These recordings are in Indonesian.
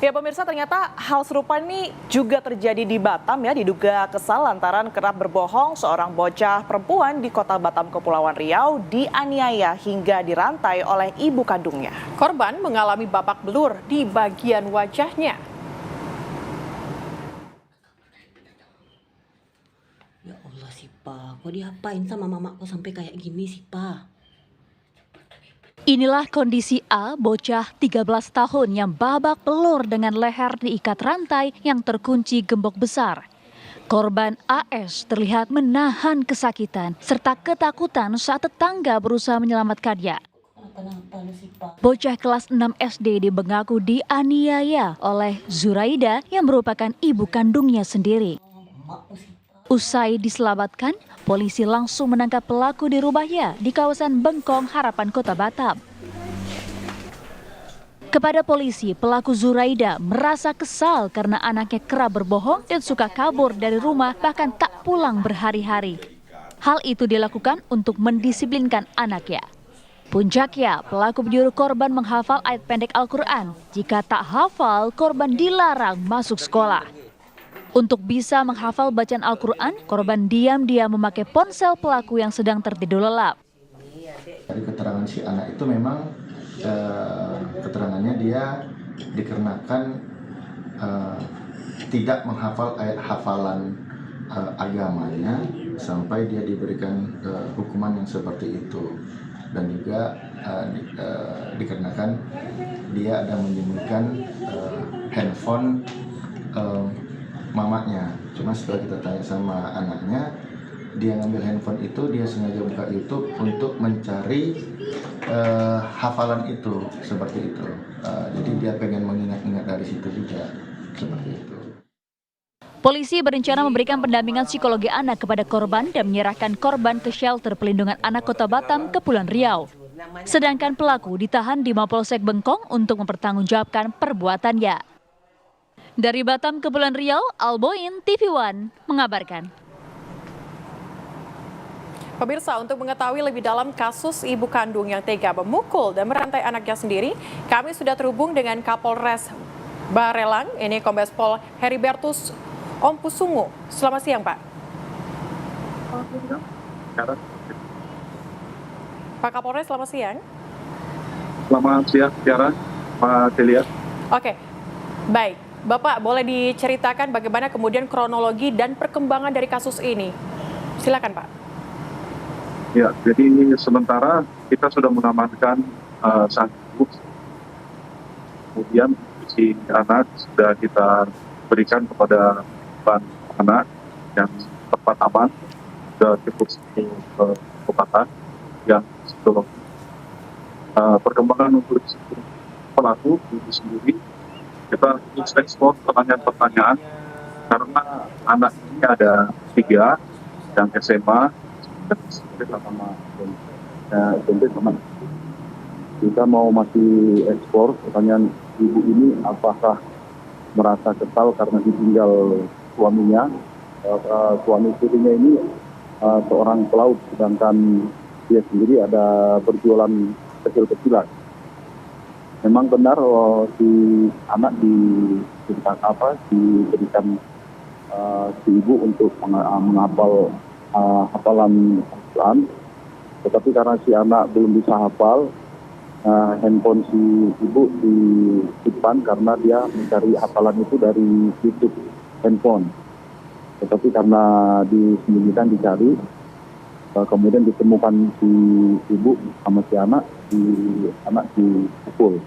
Ya pemirsa, ternyata hal serupa ini juga terjadi di Batam ya, diduga kesal lantaran kerap berbohong seorang bocah perempuan di kota Batam, Kepulauan Riau dianiaya hingga dirantai oleh ibu kandungnya. Korban mengalami babak belur di bagian wajahnya. Ya Allah sih Pa, kok diapain sama mamaku sampai kayak gini sih Pa? Inilah kondisi A, bocah 13 tahun yang babak belur dengan leher diikat rantai yang terkunci gembok besar. Korban AS terlihat menahan kesakitan serta ketakutan saat tetangga berusaha menyelamatkannya. Kenapa lu sih Pa? Bocah kelas 6 SD mengaku dianiaya oleh Zuraida yang merupakan ibu kandungnya sendiri. Mamaku sih Pa. Usai diselamatkan, polisi langsung menangkap pelaku di rumahnya di kawasan Bengkong, Harapan, Kota Batam. Kepada polisi, pelaku Zuraida merasa kesal karena anaknya kerap berbohong dan suka kabur dari rumah bahkan tak pulang berhari-hari. Hal itu dilakukan untuk mendisiplinkan anaknya. Puncaknya, pelaku menyuruh korban menghafal ayat pendek Al-Quran. Jika tak hafal, korban dilarang masuk sekolah. Untuk bisa menghafal bacaan Al-Quran, korban diam-diam memakai ponsel pelaku yang sedang tertidur lelap. Dari keterangan si anak itu memang keterangannya dia dikarenakan tidak menghafal ayat hafalan agamanya sampai dia diberikan hukuman yang seperti itu, dan juga dikarenakan dia ada menyembunyikan handphone mamanya. Cuma setelah kita tanya sama anaknya, dia ngambil handphone itu, dia sengaja buka YouTube untuk mencari hafalan itu, seperti itu. Jadi dia pengen mengingat-ingat dari situ juga, seperti itu. Polisi berencana memberikan pendampingan psikologi anak kepada korban dan menyerahkan korban ke shelter pelindungan anak Kota Batam, Kepulauan Riau. Sedangkan pelaku ditahan di Mapolsek Bengkong untuk mempertanggungjawabkan perbuatannya. Dari Batam, Kepulauan Riau, Alboin, TV One mengabarkan. Pemirsa, untuk mengetahui lebih dalam kasus ibu kandung yang tega memukul dan merantai anaknya sendiri, kami sudah terhubung dengan Kapolres Barelang, ini Kombes Pol Heribertus Ompusungu. Selamat siang, Pak. Pak Kapolres, selamat siang. Selamat siang, Tiara, Pak Celia. Oke, baik. Bapak, boleh diceritakan bagaimana kemudian kronologi dan perkembangan dari kasus ini? Silakan, Pak. Ya, jadi sementara kita sudah mengamankan sang ibu. Kemudian si anak sudah kita berikan kepada anak yang tepat aman, sudah cukup pengobatan yang psikolog. Perkembangan untuk pelaku itu sendiri, kita terus ekspor pertanyaan-pertanyaan karena anak ini ada 3 yang SMA dan sama teman. Kita mau masih ekspor pertanyaan ibu ini, apakah merasa kesal karena ditinggal suaminya. Suami istrinya ini seorang pelaut, sedangkan dia sendiri ada berjualan kecil-kecilan. Memang benar si anak diberikan si ibu untuk menghafal hafalan Al-Quran, tetapi karena si anak belum bisa hafal, handphone si ibu disimpan karena dia mencari hafalan itu dari YouTube handphone. Tetapi karena disembunyikan dicari, kemudian ditemukan si ibu sama si anak dipukul.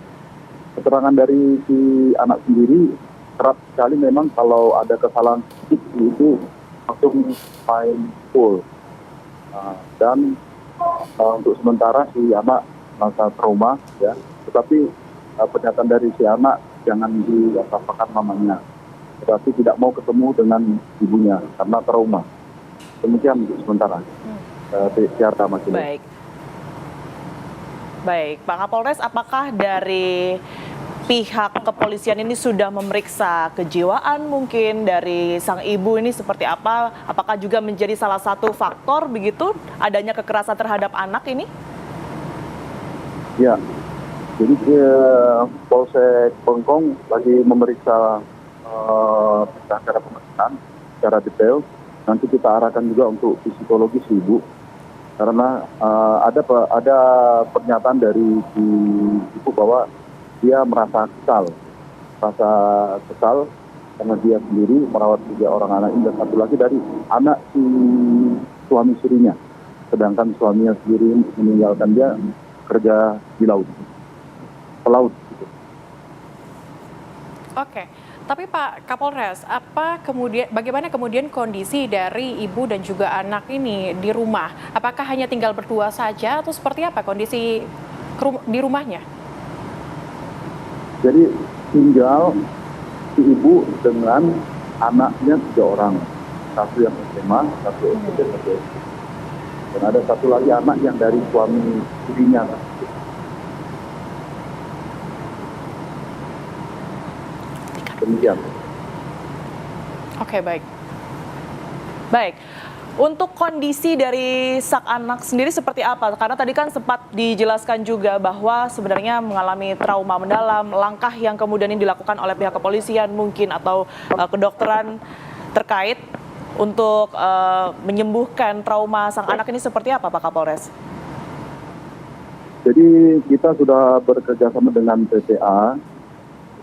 Keterangan dari si anak sendiri kerap sekali memang kalau ada kesalahan sedikit itu langsung main full. Dan untuk sementara si anak merasa trauma, ya. Tetapi pernyataan dari si anak jangan diapakan mamanya, tetapi tidak mau ketemu dengan ibunya karena trauma. Demikian untuk sementara. Tiara masih. Baik. Baik, Pak Kapolres, apakah dari pihak kepolisian ini sudah memeriksa kejiwaan mungkin dari sang ibu ini seperti apa? Apakah juga menjadi salah satu faktor begitu adanya kekerasan terhadap anak ini? Ya, Jadi Polsek Bengkong lagi memeriksa secara pemeriksaan secara detail. Nanti kita arahkan juga untuk psikologis ibu, karena ada pernyataan dari si ibu bahwa dia merasa kesal karena dia sendiri merawat 3 orang anak ini dan satu lagi dari anak si suami istrinya, sedangkan suaminya sendiri meninggalkan dia kerja di pelaut. Oke, tapi Pak Kapolres, bagaimana kemudian kondisi dari ibu dan juga anak ini di rumah? Apakah hanya tinggal berdua saja atau seperti apa kondisi di rumahnya? Jadi tinggal si ibu dengan anaknya 3 orang, satu yang SMA, satu SD, satu SD. Dan ada satu lagi anak yang dari suami istrinya. Demikian. Oke, baik. Baik. Untuk kondisi dari sang anak sendiri seperti apa? Karena tadi kan sempat dijelaskan juga bahwa sebenarnya mengalami trauma mendalam, langkah yang kemudian ini dilakukan oleh pihak kepolisian mungkin atau kedokteran terkait untuk menyembuhkan trauma sang anak ini seperti apa, Pak Kapolres? Jadi kita sudah bekerja sama dengan PPA,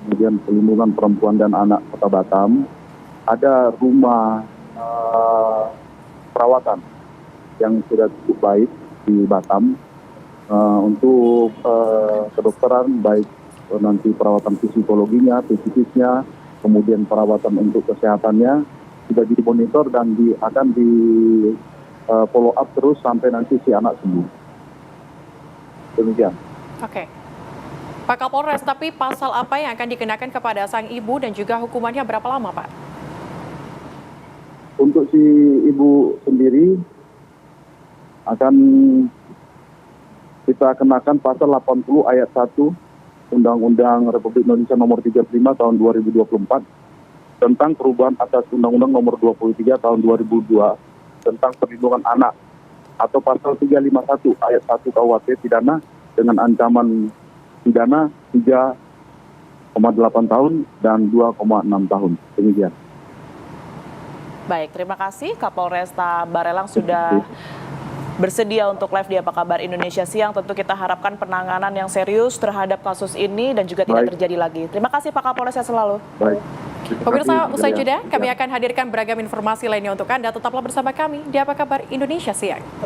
kemudian Perlindungan Perempuan dan Anak Kota Batam. Ada rumah perawatan yang sudah cukup baik di Batam untuk kedokteran, baik nanti perawatan psikologinya, fisikisnya, kemudian perawatan untuk kesehatannya sudah dimonitor dan akan di follow up terus sampai nanti si anak sembuh. Demikian. Oke. Pak Kapolres, tapi pasal apa yang akan dikenakan kepada sang ibu dan juga hukumannya berapa lama, Pak? Untuk si ibu sendiri akan kita kenakan pasal 80 ayat 1 Undang-Undang Republik Indonesia nomor 35 tahun 2024 tentang perubahan atas Undang-Undang nomor 23 tahun 2002 tentang perlindungan anak, atau pasal 351 ayat 1 KUHP pidana dengan ancaman pidana 3,8 tahun dan 2,6 tahun. Demikian. Baik, terima kasih Kapolresta Barelang sudah bersedia untuk live di Apa Kabar Indonesia Siang. Tentu kita harapkan penanganan yang serius terhadap kasus ini dan juga tidak terjadi lagi. Terima kasih Pak Kapolres, sehat selalu. Baik. Pemirsa, usai jeda, kami akan hadirkan beragam informasi lainnya untuk Anda. Tetaplah bersama kami di Apa Kabar Indonesia Siang.